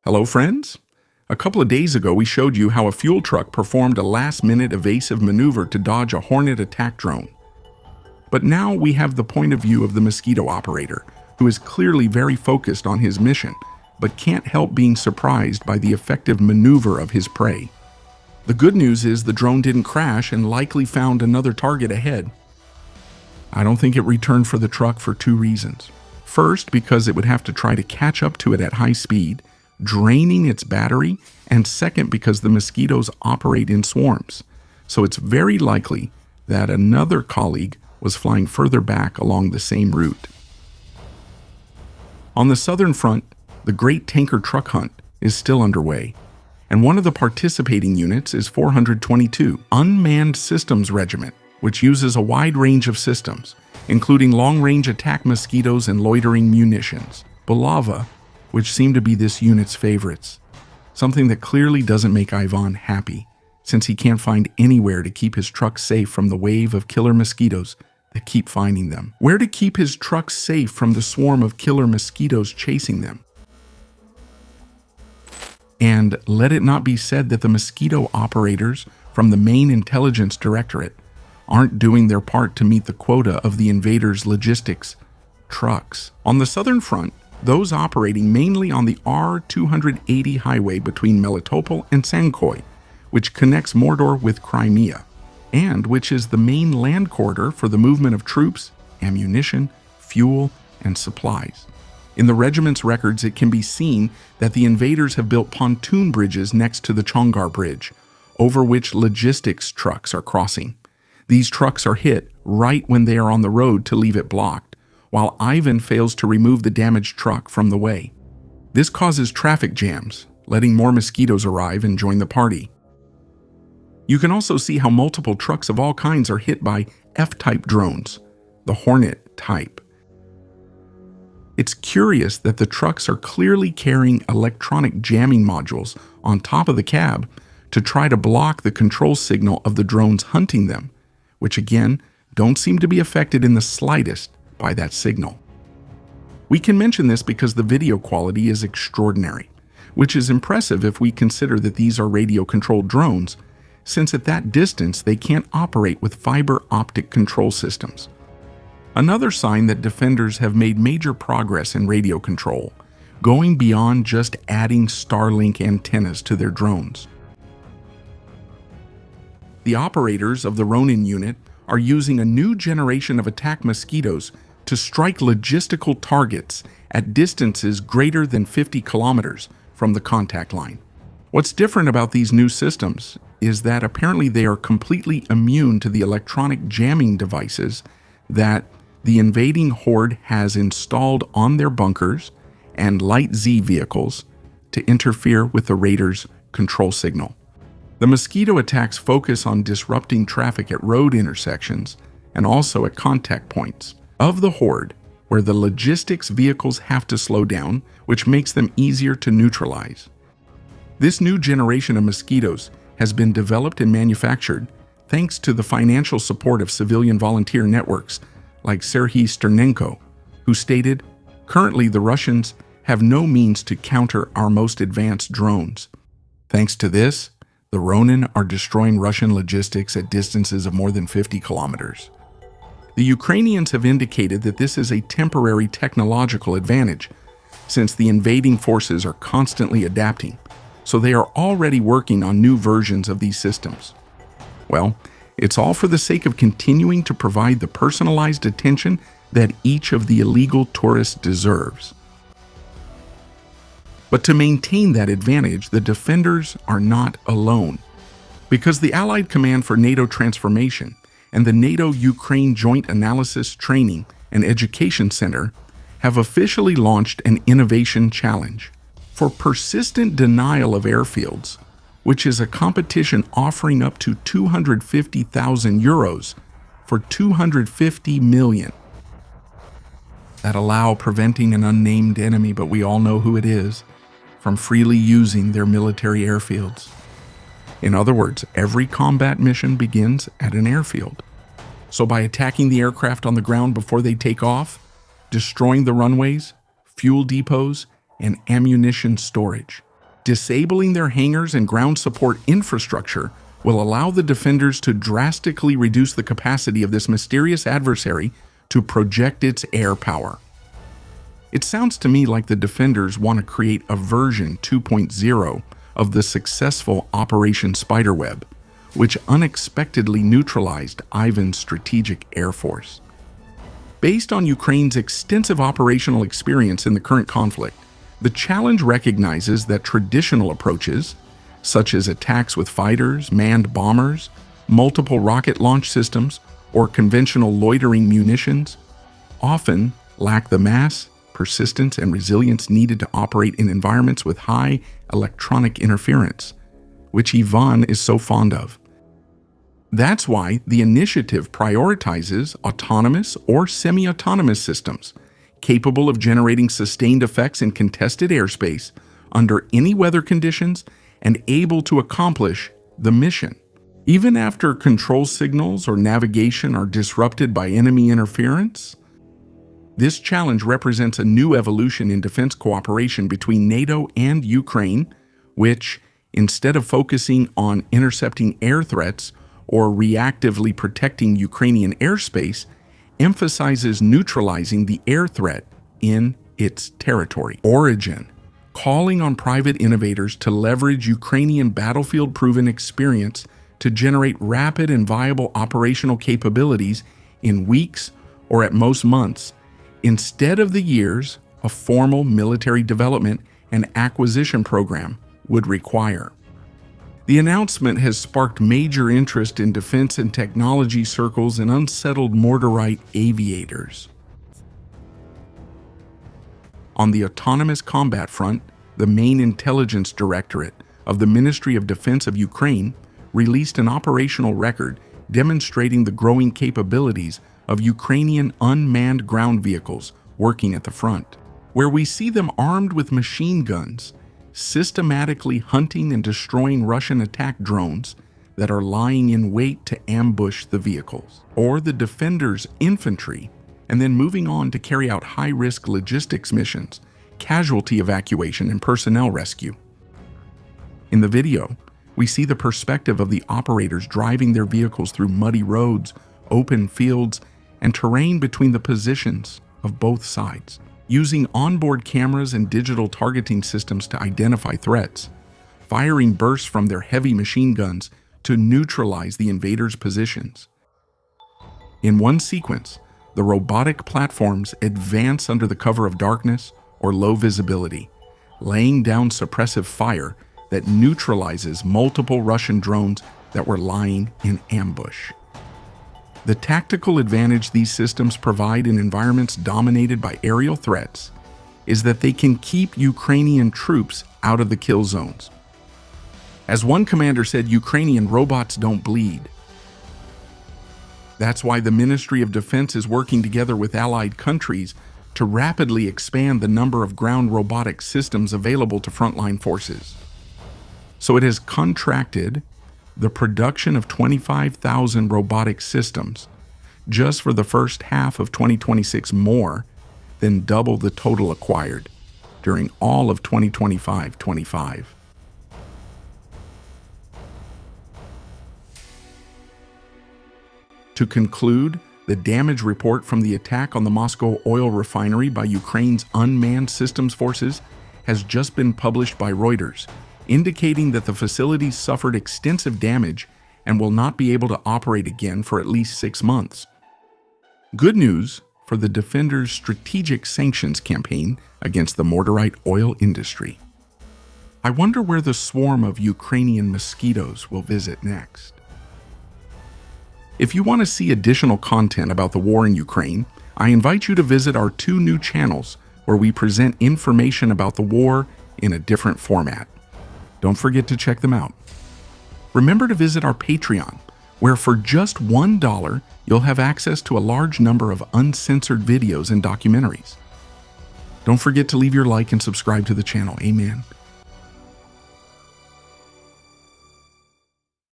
Hello, friends. A couple of days ago, we showed you how a fuel truck performed a last-minute evasive maneuver to dodge a Hornet attack drone. But now we have the point of view of the Mosquito operator, who is clearly very focused on his mission, but can't help being surprised by the effective maneuver of his prey. The good news is the drone didn't crash and likely found another target ahead. I don't think it returned for the truck for two reasons. First, because it would have to try to catch up to it at high speed, draining its battery, and second, because the mosquitoes operate in swarms. So it's very likely that another colleague was flying further back along the same route. On the southern front, the Great Tanker Truck Hunt is still underway, and one of the participating units is 422 Unmanned Systems Regiment, which uses a wide range of systems, including long-range attack mosquitoes and loitering munitions. Bulava, which seem to be this unit's favorites, something that clearly doesn't make Ivan happy, since he can't find anywhere to keep his truck safe from the wave of killer mosquitoes that keep finding them. Where to keep his truck safe from the swarm of killer mosquitoes chasing them. And let it not be said that the mosquito operators from the main intelligence directorate aren't doing their part to meet the quota of the invaders' logistics trucks. On the southern front, those operating mainly on the R-280 highway between Melitopol and Sankoy, which connects Mordor with Crimea, and which is the main land corridor for the movement of troops, ammunition, fuel, and supplies. In the regiment's records, it can be seen that the invaders have built pontoon bridges next to the Chongar Bridge, over which logistics trucks are crossing. These trucks are hit right when they are on the road to leave it blocked, while Ivan fails to remove the damaged truck from the way. This causes traffic jams, letting more mosquitoes arrive and join the party. You can also see how multiple trucks of all kinds are hit by F-type drones, the Hornet type. It's curious that the trucks are clearly carrying electronic jamming modules on top of the cab to try to block the control signal of the drones hunting them, which again, don't seem to be affected in the slightest by that signal. We can mention this because the video quality is extraordinary, which is impressive if we consider that these are radio-controlled drones, since at that distance they can't operate with fiber optic control systems. Another sign that defenders have made major progress in radio control, going beyond just adding Starlink antennas to their drones. The operators of the Ronin unit are using a new generation of attack mosquitoes to strike logistical targets at distances greater than 50 kilometers from the contact line. What's different about these new systems is that apparently they are completely immune to the electronic jamming devices that the invading horde has installed on their bunkers and Light Z vehicles to interfere with the raiders' control signal. The mosquito attacks focus on disrupting traffic at road intersections and also at contact points of the horde, where the logistics vehicles have to slow down, which makes them easier to neutralize. This new generation of mosquitoes has been developed and manufactured thanks to the financial support of civilian volunteer networks like Serhiy Sternenko, who stated, "Currently the Russians have no means to counter our most advanced drones. Thanks to this, the Ronin are destroying Russian logistics at distances of more than 50 kilometers. The Ukrainians have indicated that this is a temporary technological advantage, since the invading forces are constantly adapting, so they are already working on new versions of these systems. Well, it's all for the sake of continuing to provide the personalized attention that each of the illegal tourists deserves. But to maintain that advantage, the defenders are not alone, because the Allied Command for NATO Transformation and the NATO-Ukraine Joint Analysis Training and Education Center have officially launched an innovation challenge for persistent denial of airfields, which is a competition offering up to 250,000 euros for 250 million that allow preventing an unnamed enemy, but we all know who it is, from freely using their military airfields. In other words, every combat mission begins at an airfield. So by attacking the aircraft on the ground before they take off, destroying the runways, fuel depots, and ammunition storage, Disabling their hangars and ground support infrastructure will allow the defenders to drastically reduce the capacity of this mysterious adversary to project its air power. It sounds to me like the defenders want to create a version 2.0 of the successful Operation Spiderweb, which unexpectedly neutralized Ivan's strategic air force. Based on Ukraine's extensive operational experience in the current conflict, the challenge recognizes that traditional approaches, such as attacks with fighters, manned bombers, multiple rocket launch systems, or conventional loitering munitions, often lack the mass, persistence, and resilience needed to operate in environments with high electronic interference, which Ivan is so fond of. That's why the initiative prioritizes autonomous or semi-autonomous systems, capable of generating sustained effects in contested airspace under any weather conditions and able to accomplish the mission. Even after control signals or navigation are disrupted by enemy interference, this challenge represents a new evolution in defense cooperation between NATO and Ukraine, which, instead of focusing on intercepting air threats or reactively protecting Ukrainian airspace, emphasizes neutralizing the air threat in its territory origin, calling on private innovators to leverage Ukrainian battlefield-proven experience to generate rapid and viable operational capabilities in weeks or at most months, instead of the years a formal military development and acquisition program would require. The announcement has sparked major interest in defense and technology circles and unsettled Mortarite aviators. On the autonomous combat front, the main intelligence directorate of the Ministry of Defense of Ukraine released an operational record demonstrating the growing capabilities of Ukrainian unmanned ground vehicles working at the front, where we see them armed with machine guns, systematically hunting and destroying Russian attack drones that are lying in wait to ambush the vehicles, or the defenders' infantry, and then moving on to carry out high-risk logistics missions, casualty evacuation, and personnel rescue. In the video, we see the perspective of the operators driving their vehicles through muddy roads, open fields, and terrain between the positions of both sides, using onboard cameras and digital targeting systems to identify threats, firing bursts from their heavy machine guns to neutralize the invaders' positions. In one sequence, the robotic platforms advance under the cover of darkness or low visibility, laying down suppressive fire that neutralizes multiple Russian drones that were lying in ambush. The tactical advantage these systems provide in environments dominated by aerial threats is that they can keep Ukrainian troops out of the kill zones. As one commander said, Ukrainian robots don't bleed. That's why the Ministry of Defense is working together with allied countries to rapidly expand the number of ground robotic systems available to frontline forces. So it has contracted the production of 25,000 robotic systems just for the first half of 2026, more than double the total acquired during all of 2025-25. To conclude, the damage report from the attack on the Moscow oil refinery by Ukraine's unmanned systems forces has just been published by Reuters, indicating that the facilities suffered extensive damage and will not be able to operate again for at least 6 months. Good news for the defenders' strategic sanctions campaign against the Mortarite oil industry. I wonder where the swarm of Ukrainian mosquitoes will visit next. If you want to see additional content about the war in Ukraine, I invite you to visit our 2 new channels where we present information about the war in a different format. Don't forget to check them out. Remember to visit our Patreon, where for just $1, you'll have access to a large number of uncensored videos and documentaries. Don't forget to leave your like and subscribe to the channel. Amen.